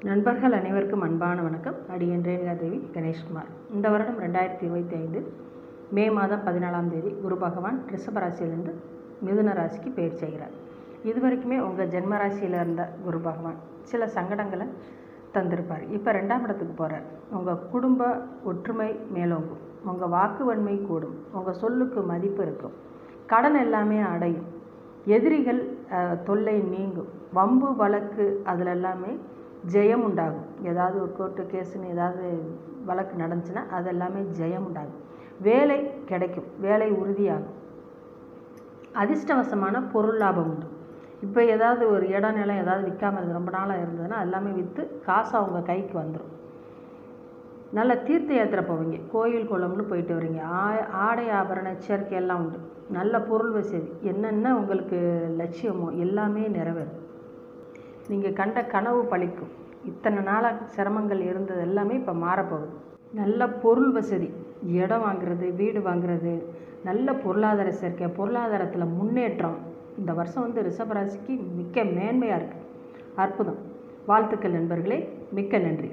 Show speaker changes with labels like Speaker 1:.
Speaker 1: நண்பர்கள் அனைவருக்கும் அன்பான வணக்கம். அடியேன் ரேணுகாதேவி கணேஷ்குமார். இந்த வருடம் 2025 மே மாதம் 14ஆம் தேதி குரு பகவான் ரிஷப ராசியிலிருந்து மிதுன ராசிக்கு பெயர் செய்கிறார். இதுவரைக்குமே உங்கள் ஜென்ம ராசியில் இருந்த குரு பகவான் சில சங்கடங்களை தந்திருப்பார். இப்போ 2ஆம் இடத்துக்கு போகிறார். உங்கள் குடும்ப ஒற்றுமை மேலோங்கும், உங்கள் வாக்கு வன்மை கூடும், உங்கள் சொல்லுக்கு மதிப்பு இருக்கும், கடன் எல்லாமே அடையும், எதிரிகள் தொல்லை நீங்கும், வம்பு வழக்கு அதில் எல்லாமே ஜெயம் உண்டாகும். ஏதாவது ஒரு கோர்ட்டு கேஸுன்னு ஏதாவது வழக்கு நடந்துச்சுன்னா அதெல்லாமே ஜெயம் உண்டாகும். வேலை கிடைக்கும், வேலை உறுதியாகும், அதிர்ஷ்டவசமான பொருள் லாபம் உண்டு. இப்போ ஏதாவது ஒரு இடம் நிலம் ஏதாவது விற்காமல் இருந்து ரொம்ப நாளாக இருந்ததுன்னா எல்லாமே விற்று காசு அவங்க கைக்கு வந்துடும். நல்ல தீர்த்த யாத்திரை போவீங்க, கோயில் குளம்னு போயிட்டு வரீங்க, ஆடை ஆபரண எச்சரிக்கை எல்லாம் உண்டு, நல்ல பொருள் வசதி, என்னென்ன உங்களுக்கு லட்சியமோ எல்லாமே நிறைவேறும். நீங்கள் கண்ட கனவு பழிக்கும். இத்தனை நாளாக சிரமங்கள் இருந்தது எல்லாமே இப்போ மாறப்போகுது. நல்ல பொருள் வசதி, இடம் வாங்குறது, வீடு வாங்குறது, நல்ல பொருளாதார சேர்க்கை, பொருளாதாரத்தில் முன்னேற்றம். இந்த வருஷம் ரிஷபராசிக்கு மிக்க மேன்மையாக இருக்குது. அற்புதம். வாழ்த்துக்கள் நண்பர்களே. மிக்க நன்றி.